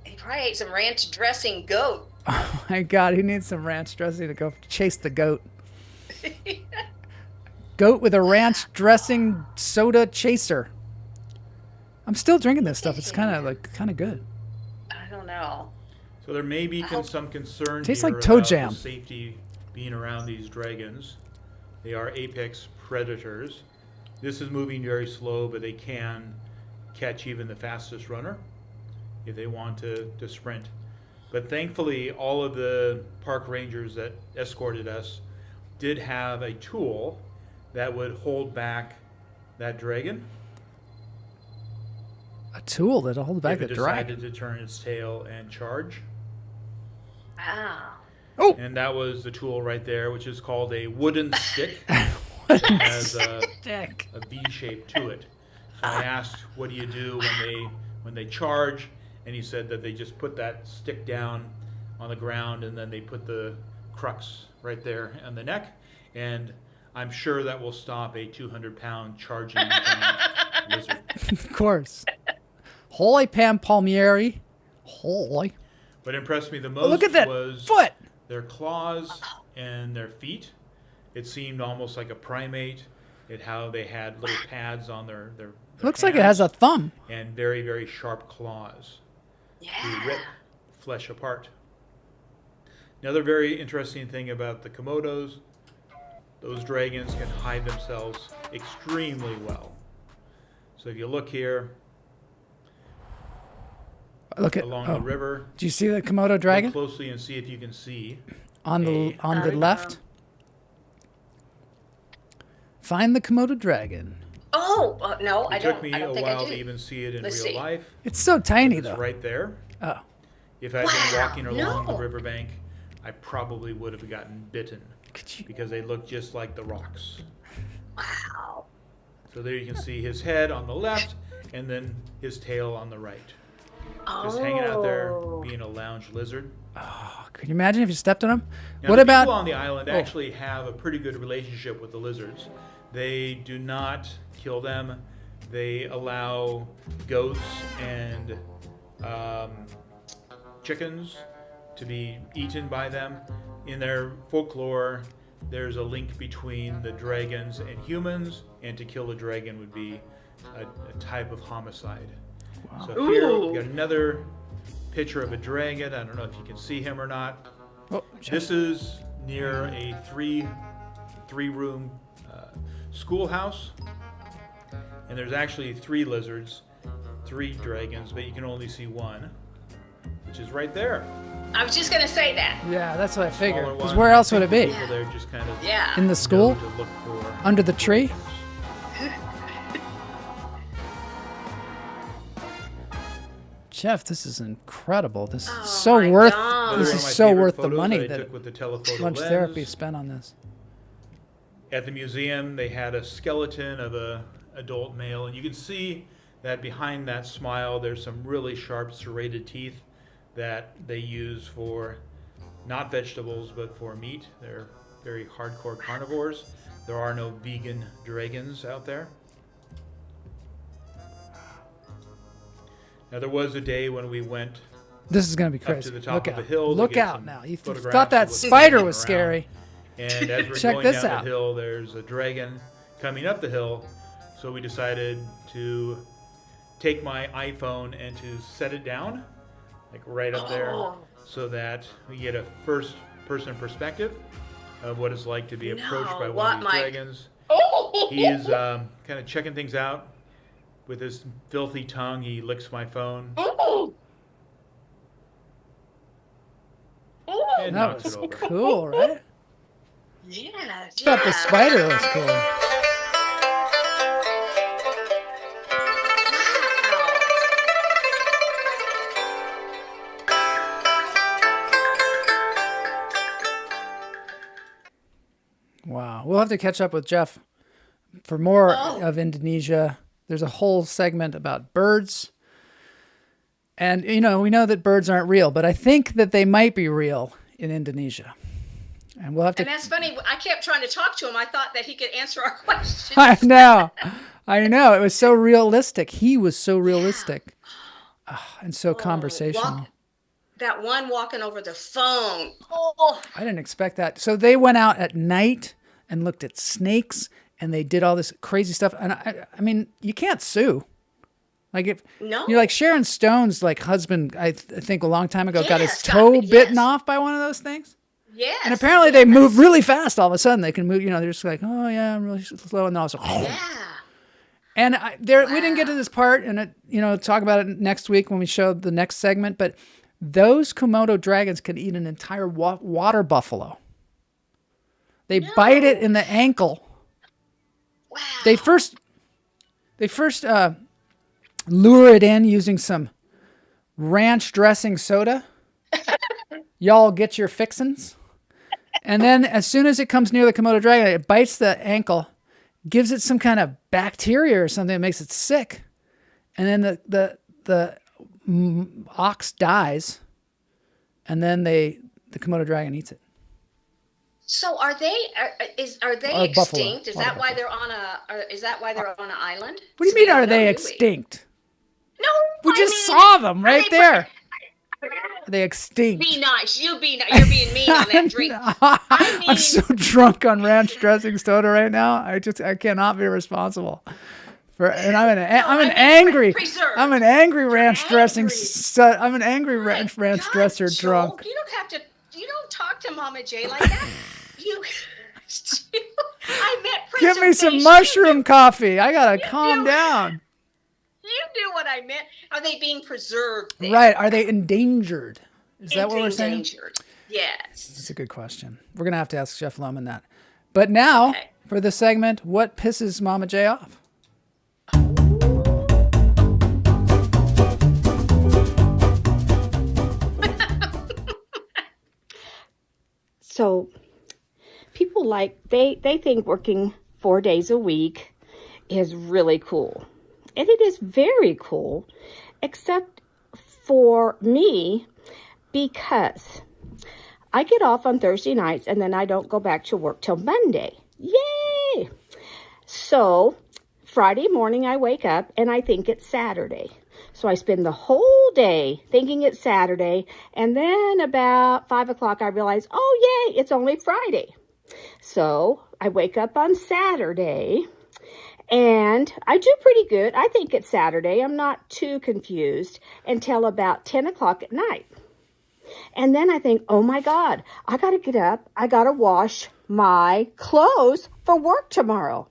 He probably ate some ranch dressing goat. Oh my God, he needs some ranch dressing to go chase the goat. Goat with a ranch dressing soda chaser. I'm still drinking this stuff. It's kind of good. I don't know. So there may be some concern Tastes here like toe about jam. the safety being around these dragons. They are apex predators. This is moving very slow, but they can catch even the fastest runner if they want to sprint. But thankfully, all of the park rangers that escorted us did have a tool that would hold back that dragon. A tool that'll hold back if the it dragon. decided to turn its tail and charge. Wow. Oh, And that was the tool right there, which is called a wooden stick. It has a V shape to it. So I asked, what do you do when they charge? And he said that they just put that stick down on the ground, and then they put the crux right there on the neck. And I'm sure that will stop a 200-pound charging lizard. Of course. Holy Pam Palmieri. Holy. What impressed me the most Look at that was foot. their claws and their feet. It seemed almost like a primate. How they had little pads on their Looks like it has a hands thumb. and very, very sharp claws to Yeah. rip flesh apart. Another very interesting thing about the Komodos, those dragons can hide themselves extremely well. So if you look here Look at along the river, Do you see the Komodo look dragon closely and see if you can see. on the dragon. left? Find the Komodo dragon. Oh, no, I It don't. took me I a don't think I while do. to even see it in Let's real see. life. It's so tiny It's though. right there. Oh, If I'd been Wow, walking along the no. riverbank, I probably would have gotten bitten could you? because they look just like the rocks. Wow. So there you can see his head on the left and then his tail on the right. Just hanging out there, Oh. being a lounge lizard. Oh, could you imagine if you stepped on him? Now, What the about? people on the island actually have a pretty good relationship with the lizards. They do not kill them. They allow goats and chickens to be eaten by them. In their folklore, there's a link between the dragons and humans, and to kill a dragon would be a type of homicide. Wow. So here Ooh. we've got another picture of a dragon. I don't know if you can see him or not. Oh, This is near a three-room schoolhouse, and there's actually 3 lizards, 3 dragons, but you can only see one, which is right there. I was just going to say that. yeah, that's what I figured. Smaller 'Cause one. where I else would it think be? the people there just kind of Yeah. In the school? know to look for Under the tree? dragons. Jeff, this is incredible. This is Oh so my worth. God. Another This one is of my so favorite worth the photos money that I that took with the telephoto lunch lens. therapy spent on this. At the museum, they had a skeleton of a adult male, and you can see that behind that smile, there's some really sharp serrated teeth that they use for not vegetables, but for meat. They're very hardcore carnivores. There are no vegan dragons out there. Now, there was a day when we went This is gonna be up crazy. to the top Look of out! a hill. to Look get out some now! You photographs thought of that what's spider going was around. scary. And as we're Check going this down out. the hill, there's a dragon coming up the hill. So we decided to take my iPhone and to set it down, like right up there, Oh. so that we get a first-person perspective. of what it's like to be approached by one what, of these Mike? dragons. He is kind of checking things out with his filthy tongue. He licks my phone and That knocks was it over. cool, right? Yeah. I thought the spider was cool. Wow. We'll have to catch up with Jeff for more of Indonesia. There's a whole segment about birds. And, you know, we know that birds aren't real, but I think that they might be real in Indonesia. And we'll have to... And that's funny. I kept trying to talk to him. I thought that he could answer our questions. I know. It was so realistic. He was so realistic. And so conversational. That one walking over the phone. Oh. I didn't expect that. So they went out at night and looked at snakes, and they did all this crazy stuff. And I mean, you can't sue. Like if you're like Sharon Stone's like husband, I think a long time ago got his toe bitten off by one of those things. Yes. And apparently they move really fast. All of a sudden they can move. You know, they're just like, oh yeah, I'm really slow, and then also. Yeah. And we didn't get to this part, and talk about it next week when we show the next segment. But those Komodo dragons can eat an entire water buffalo. They bite it in the ankle. Wow. They first lure it in using some ranch dressing soda. Y'all get your fixins. And then as soon as it comes near the Komodo dragon, it bites the ankle, gives it some kind of bacteria or something that makes it sick. And then the ox dies, and then the Komodo dragon eats it. So are they extinct? Buffalo. Is that why they're on an island? What do you mean, are they extinct? No, We just saw them right there. Are they extinct? Be nice. You're being mean on that drink. I'm so drunk on ranch dressing soda right now. I cannot be responsible. And I'm an angry ranch dressing. I'm an angry ranch dresser drunk. You don't talk to Mama J like that. I meant Give me some mushroom coffee. I gotta calm down. You knew what I meant. Are they being preserved there? Right. Are they endangered? Is that what we're saying? Endangered. Yes. That's a good question. We're going to have to ask Chef Lowman that. But now, for the segment, what pisses Mama J off? So people they think working 4 days a week is really cool. And it is very cool, except for me, because I get off on Thursday nights and then I don't go back to work till Monday. Yay! So Friday morning I wake up and I think it's Saturday. So I spend the whole day thinking it's Saturday, and then about 5 o'clock I realize, oh yay, it's only Friday. So I wake up on Saturday, and I do pretty good. I think it's Saturday. I'm not too confused until about 10 o'clock at night. And then I think, oh my God, I got to get up. I got to wash my clothes for work tomorrow.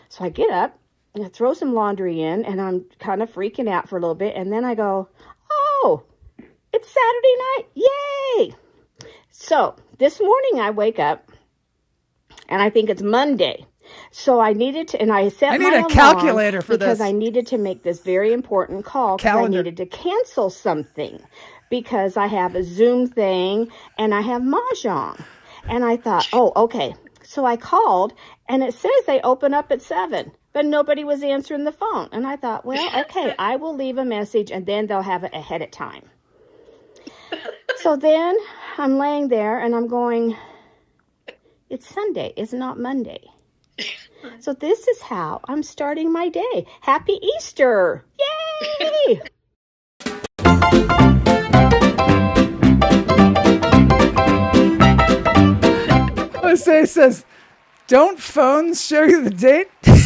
So I get up and I throw some laundry in, and I'm kind of freaking out for a little bit. And then I go, oh, it's Saturday night. Yay. So this morning I wake up and I think it's Monday. So I needed to, and I set my alarm a calculator for because this. I needed to make this very important call because I needed to cancel something because I have a Zoom thing and I have Mahjong. And I thought, oh, okay. So I called, and it says they open up at 7, but nobody was answering the phone. And I thought, well, okay, I will leave a message and then they'll have it ahead of time. So then I'm laying there and I'm going, it's Sunday, it's not Monday. So this is how I'm starting my day. Happy Easter! Yay! Jose says, don't phones show you the date? As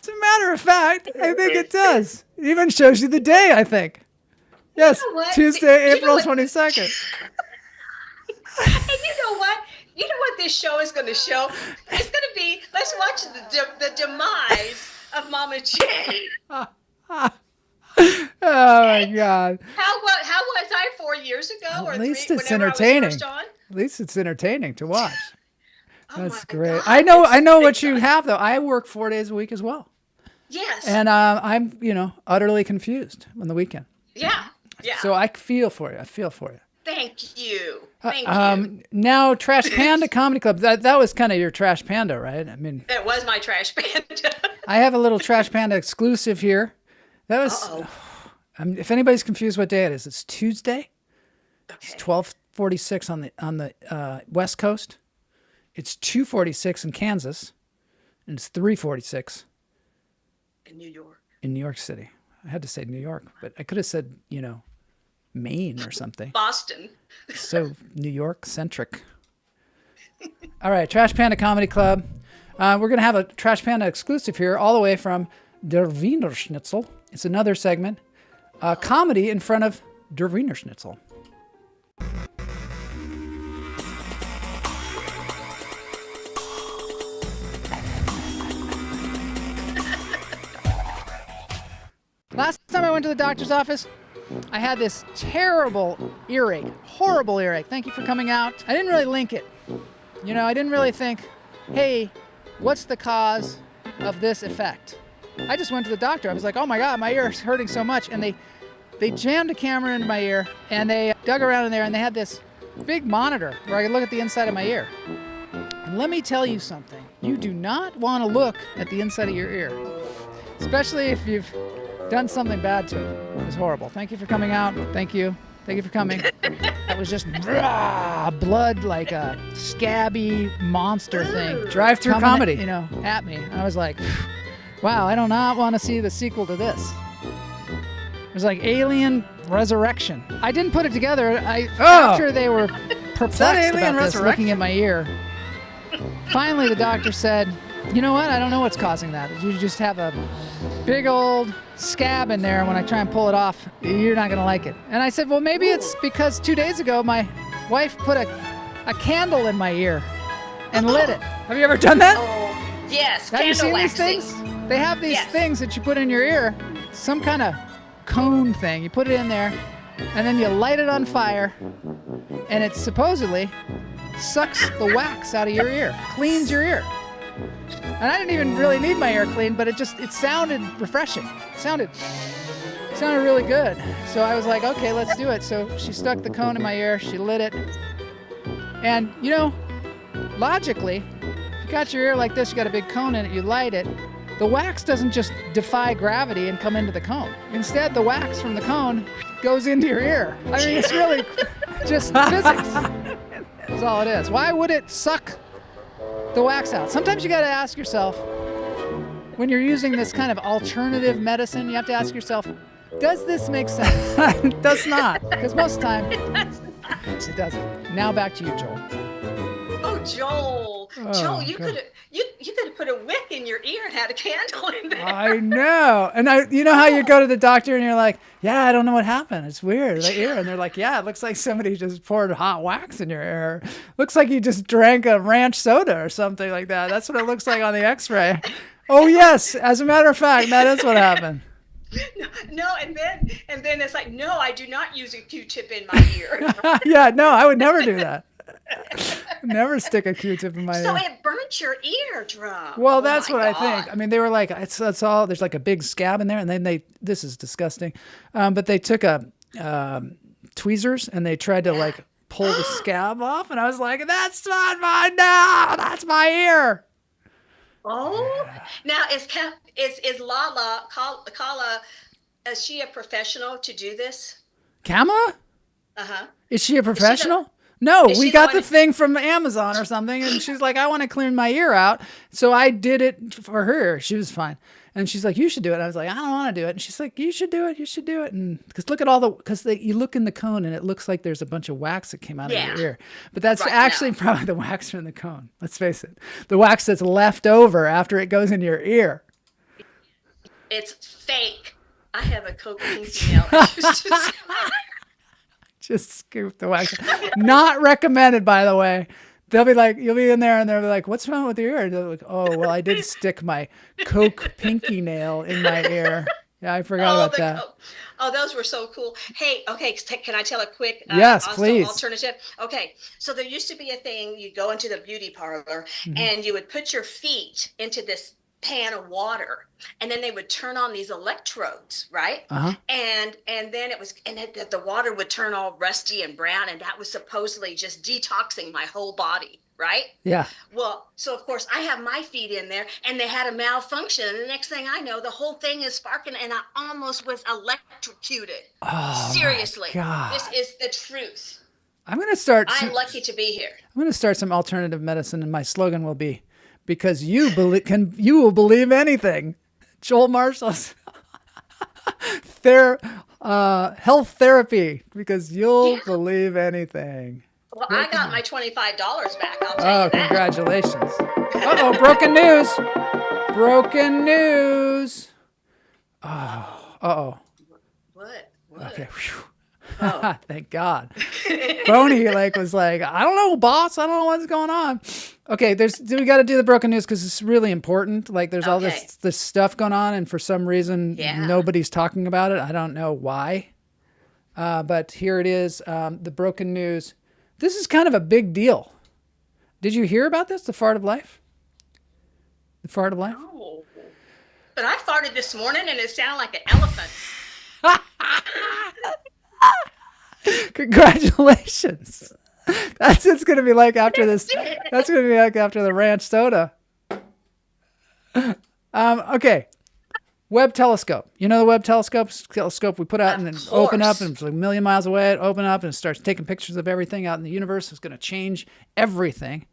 a matter of fact, I think it does. It even shows you the day, I think. Yes, You know what? Tuesday, You know April what? 22nd. you know what? You know what this show is going to show? It's going to be, let's watch the demise of Mama J. Oh my God. How was I 4 years ago? At or least three, it's whenever I was entertaining. first on? At least it's entertaining to watch. Oh That's my great. God, I know what it's you big have though. I work 4 days a week as well. Yes. And I'm, utterly confused on the weekend. Yeah. Yeah. So I feel for you. I feel for you. Thank you. Thank you. Now, Trash Panda Comedy Club. That was kind of your Trash Panda, right? I mean, It was my trash panda. I have a little Trash Panda exclusive here. That was. If anybody's confused what day it is, it's Tuesday. Okay. It's 12:46 on the West Coast. It's 2:46 in Kansas, and it's 3:46 In New York. in New York City. I had to say New York, but I could have said Maine or something. Boston. So New York centric. All right, Trash Panda Comedy Club. We're gonna have a Trash Panda exclusive here, all the way from Der Wienerschnitzel. It's another segment, comedy in front of Der Wienerschnitzel. Last time I went to the doctor's office, I had this terrible earache, horrible earache. Thank you for coming out. I didn't really link it. I didn't really think, hey, what's the cause of this effect? I just went to the doctor. I was like, oh my God, my ear is hurting so much. And they jammed a camera into my ear and they dug around in there and they had this big monitor where I could look at the inside of my ear. And let me tell you something. You do not want to look at the inside of your ear, especially if you've done something bad to it. It was horrible. Thank you for coming out. Thank you. Thank you for coming. That was just blood like a scabby monster thing. Drive-through comedy. At me. I was like, wow, I do not want to see the sequel to this. It was like Alien Resurrection. I didn't put it together. After they were perplexed about this, looking at my ear, finally the doctor said, you know what? I don't know what's causing that. You just have a big old scab in there. When I try and pull it off, you're not going to like it. And I said, well, maybe it's because 2 days ago my wife put a candle in my ear and lit it. Have you ever done that? Oh, yes. Have you seen waxing. these things? They have these things that you put in your ear, some kind of cone thing. You put it in there, and then you light it on fire, and it supposedly sucks the wax out of your ear, cleans your ear. And I didn't even really need my ear cleaned, but it sounded refreshing. It sounded really good. So I was like, okay, let's do it. So she stuck the cone in my ear, she lit it. And logically, if you got your ear like this, you got a big cone in it, you light it, the wax doesn't just defy gravity and come into the cone. Instead, the wax from the cone goes into your ear. I mean, it's really just physics. That's all it is. Why would it suck the wax out? Sometimes you got to ask yourself, when you're using this kind of alternative medicine, you have to ask yourself, does this make sense? It does not, because most of the time it doesn't. Now back to you, Joel. Oh, Joel. Joel, you God. could have put a wick in your ear and had a candle in there. I know. And how you go to the doctor and you're like, yeah, I don't know what happened. It's weird. The ear. And they're like, yeah, it looks like somebody just poured hot wax in your ear. Looks like you just drank a ranch soda or something like that. That's what it looks like on the x-ray. Oh, yes. As a matter of fact, that is what happened. No, and then it's like, no, I do not use a Q-tip in my ear. Yeah, no, I would never do that. Never stick a Q-tip in my ear. So it burnt your eardrum. Well, that's what God. I think. I mean, they were like, it's all, there's like a big scab in there, and then this is disgusting. But they took tweezers and they tried to like pull the scab off, and I was like, that's not mine now. That's my ear. Oh, now is Kala, is she a professional to do this? Kamala? Uh-huh. Is she a professional? No, is we she got the the thing from Amazon or something, and she's like, I want to clean my ear out. So I did it for her. She was fine. And she's like, you should do it. I was like, I don't want to do it. And she's like, you should do it. You should do it. And because look at you look in the cone and it looks like there's a bunch of wax that came out of your ear. But that's actually probably the wax from the cone. Let's face it. The wax that's left over after it goes into your ear. It's fake. I have a cocaine smell. Just scoop the wax. Not recommended, by the way. They'll be like, you'll be in there and they'll be like, what's wrong with your ear? They're like, oh, well, I did stick my Coke pinky nail in my ear. Yeah, I forgot about that. Oh, those were so cool. Hey, okay, can I tell a quick yes, please. alternative? Okay, so there used to be a thing, you go into the beauty parlor and you would put your feet into this pan of water, and then they would turn on these electrodes, right? And then the water would turn all rusty and brown, and that was supposedly just detoxing my whole body, right? Yeah. Well, so of course I have my feet in there, and they had a malfunction, and the next thing I know, the whole thing is sparking, and I almost was electrocuted. Oh, seriously, my God. This is the truth. I'm lucky to be here. I'm going to start some alternative medicine, and my slogan will be, because you will believe anything. Joel Marshall's health therapy, because you'll believe anything. Well, I got my $25 back. I'll tell you that. Congratulations. Uh-oh, broken news. Broken news. Oh, uh-oh. What? Okay. Oh. Thank God. Boney was like, I don't know, boss. I don't know what's going on. Okay, we got to do the broken news because it's really important. There's all this stuff going on, and for some reason nobody's talking about it. I don't know why. But here it is, the broken news. This is kind of a big deal. Did you hear about this? The fart of life? The fart of life? No. But I farted this morning and it sounded like an elephant. Congratulations. That's what it's going to be like after this. That's going to be like after the ranch soda. Okay. Webb telescope. You know the Webb telescope we put out and then open up, and it's like a million miles away. It open up and it starts taking pictures of everything out in the universe. It's going to change everything.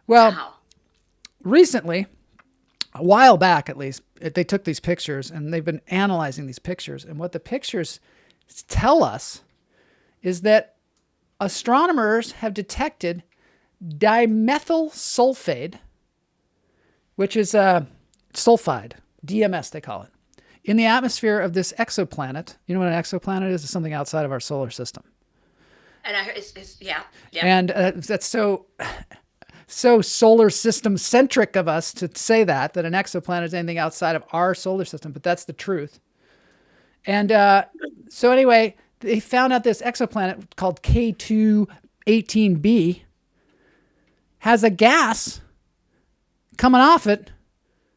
Well, recently, a while back at least, they took these pictures and they've been analyzing these pictures. And what the pictures tell us is that astronomers have detected dimethyl sulfide, which is sulfide, DMS they call it, in the atmosphere of this exoplanet. You know what an exoplanet is? It's something outside of our solar system. And I heard yeah. And that's so solar system centric of us to say that an exoplanet is anything outside of our solar system, but that's the truth. And so anyway, they found out this exoplanet called K2-18b has a gas coming off it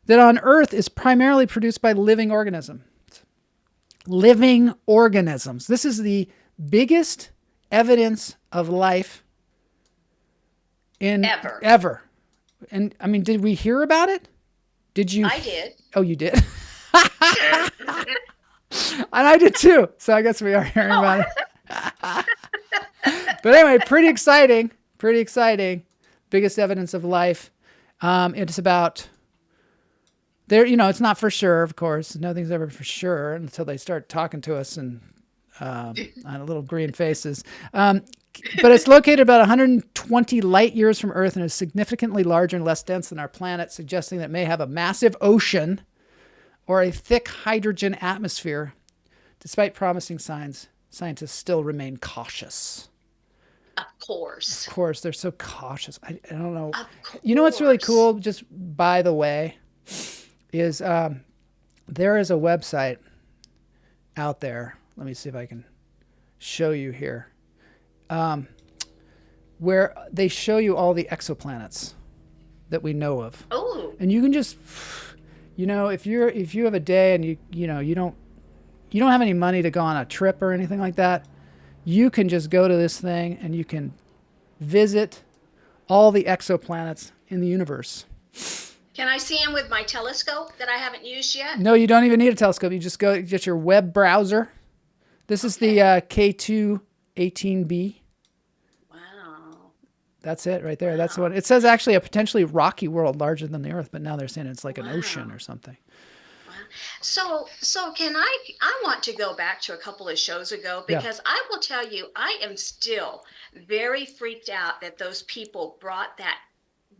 that on Earth is primarily produced by living organisms. Living organisms. This is the biggest evidence of life in ever. And I mean, did we hear about it? Did you? I did. Oh, you did? And I did too. So I guess we are hearing about it. But anyway, pretty exciting. Pretty exciting. Biggest evidence of life. It's about there. You know, it's not for sure, of course. Nothing's ever for sure until they start talking to us and on little green faces. But it's located about 120 light years from Earth and is significantly larger and less dense than our planet, suggesting that it may have a massive ocean or a thick hydrogen atmosphere. Despite promising signs, scientists still remain cautious. Of course. Of course, they're so cautious. I don't know. You know what's really cool, just by the way, is there is a website out there. Let me see if I can show you here. Where they show you all the exoplanets that we know of. Oh. And you can just, you know, if you have a day and you don't have any money to go on a trip or anything like that, you can just go to this thing and you can visit all the exoplanets in the universe. Can I see them with my telescope that I haven't used yet? No, you don't even need a telescope. You just get your web browser. This is the K2-18b. Wow. That's it right there. That's the one. It says actually a potentially rocky world larger than the Earth, but now they're saying it's like an ocean or something. So can I want to go back to a couple of shows ago, because I will tell you, I am still very freaked out that those people brought that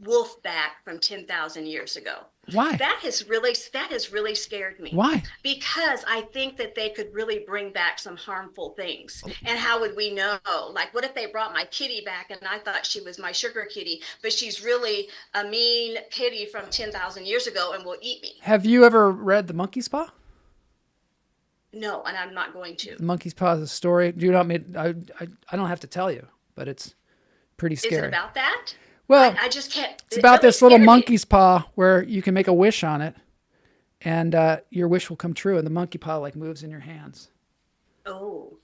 wolf back from 10,000 years ago. Why? That has really scared me. Why? Because I think that they could really bring back some harmful things. And how would we know? Like, what if they brought my kitty back and I thought she was my sugar kitty, but she's really a mean kitty from 10,000 years ago and will eat me? Have you ever read The Monkey's Paw? No, and I'm not going to. The Monkey's Paw is a story. Do you want me? I don't have to tell you, but it's pretty scary. Is it about that? Well, I just can't. it's about really this little scared me. monkey's paw where you can make a wish on it, and your wish will come true. And the monkey paw like moves in your hands. Oh.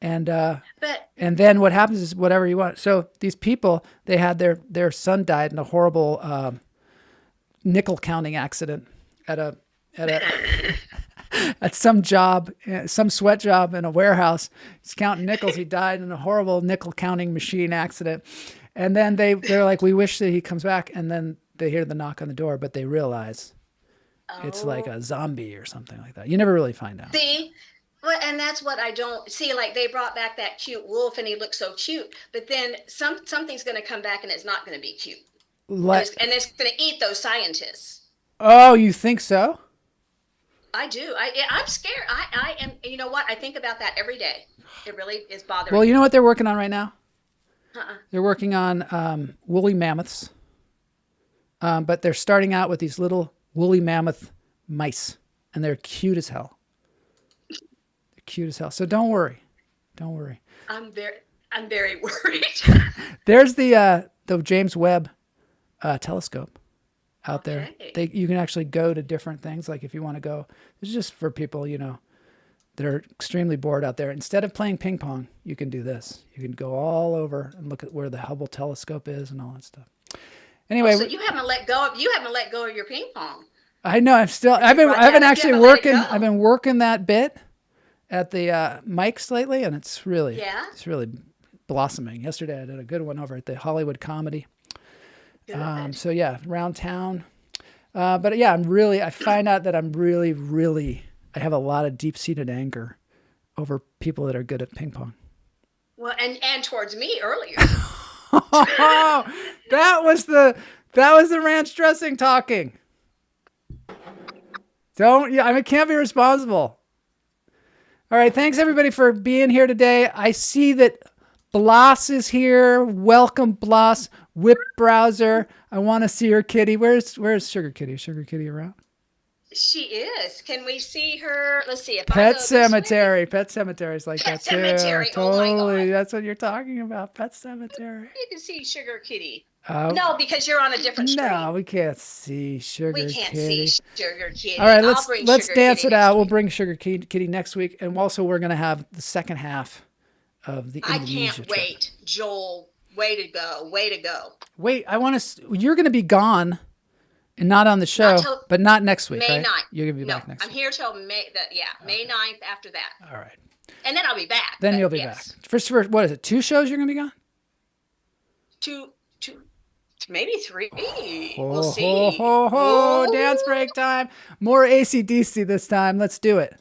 And But and then what happens is whatever you want. So these people, they had their son died in a horrible nickel counting accident at at some job, some sweat job in a warehouse. He's counting nickels. He died in a horrible nickel counting machine accident. And then they're like, we wish that he comes back. And then they hear the knock on the door, but they realize it's like a zombie or something like that. You never really find out. See, well, and that's what I don't see. Like, they brought back that cute wolf, and he looked so cute. But then something's going to come back, and it's not going to be cute. And it's going to eat those scientists. Oh, you think so? I do. I'm scared. I am. You know what? I think about that every day. It really is bothering Well, me. you know what they're working on right now? Uh-uh. They're working on woolly mammoths, but they're starting out with these little woolly mammoth mice, and they're cute as hell. They're cute as hell. So don't worry. Don't worry. I'm very worried. There's the James Webb telescope out there. You can actually go to different things. Like if you want to go, this is just for people, that are extremely bored out there. Instead of playing ping pong, you can do this. You can go all over and look at where the Hubble telescope is and all that stuff. Anyway, So you haven't let go of your ping pong. I know I've been working that bit at the mics lately, and it's really blossoming. Yesterday I did a good one over at the Hollywood Comedy. So yeah, around town. But yeah, I find out that I'm really I have a lot of deep-seated anger over people that are good at ping pong. Well, and towards me earlier. Oh, that was the ranch dressing talking. It can't be responsible. All right, thanks everybody for being here today. I see that Bloss is here. Welcome, Bloss. Whip Browser. I want to see her kitty. Where's Sugar Kitty? Is Sugar Kitty around? She is. Can we see her? Let's see. If Pet Cemetery. Pet Cemetery is like Pet that too. Cemetery. Oh my Totally. God. That's what you're talking about. Pet Cemetery. You can see Sugar Kitty. Oh. No, because you're on a different screen. No, we can't see Sugar Kitty. We can't see Sugar Kitty. All right, I'll let's Sugar dance Kitty it out. next We'll week. bring Sugar Kitty next week, and also we're gonna have the second half of the Indonesia I can't trip. wait, Joel. Way to go. Way to go. Wait, you're gonna be gone and not on the show, but not next week, May right? 9th. You're gonna be No, back next I'm week. here till May 9th after that. All right. And then I'll be back. Then but you'll be yes. back. First, what is it? 2 shows you're gonna be gone? Two, maybe 3. Ho, We'll see. ho, ho, ho. Ooh. Dance break time. More AC/DC this time. Let's do it.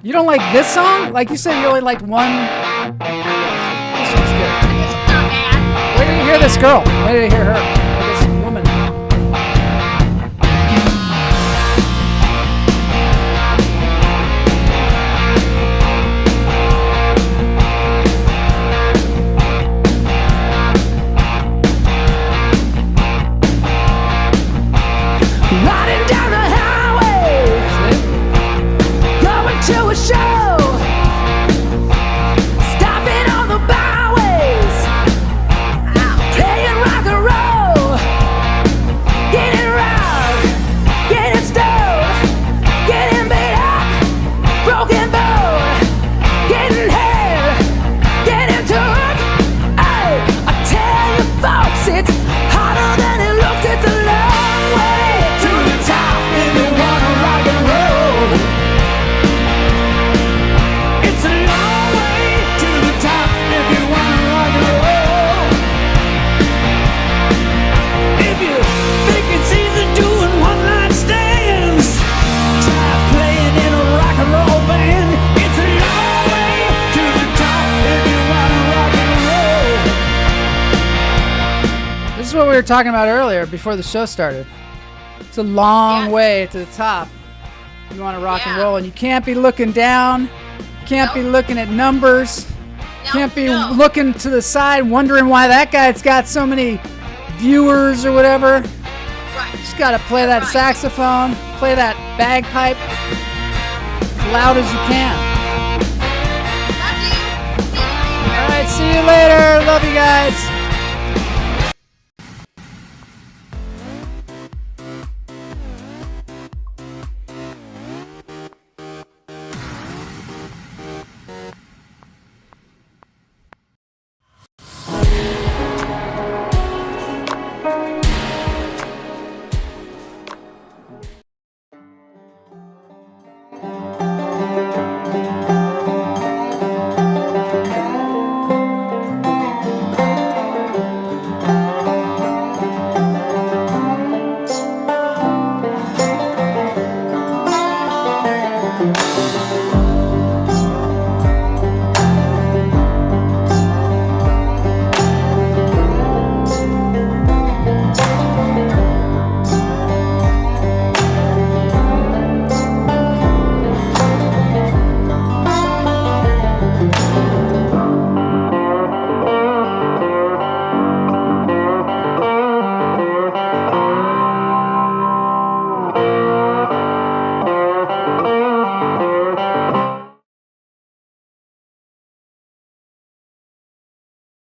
You don't like this song? Like you said, you only liked one. This one's good. It's not bad. Wait till you hear this girl. Wait till you hear her. This woman. Riding down the highway, going to a show, stopping on the byways, playing rock and roll. we were talking about earlier before the show started. It's a long way to the top. You want to rock and roll, and you can't be looking down. You can't be looking at numbers. You can't be looking to the side wondering why that guy's got so many viewers or whatever. Right. Just got to play that saxophone, play that bagpipe as loud as you can. Love you. All right, see you later. Love you guys.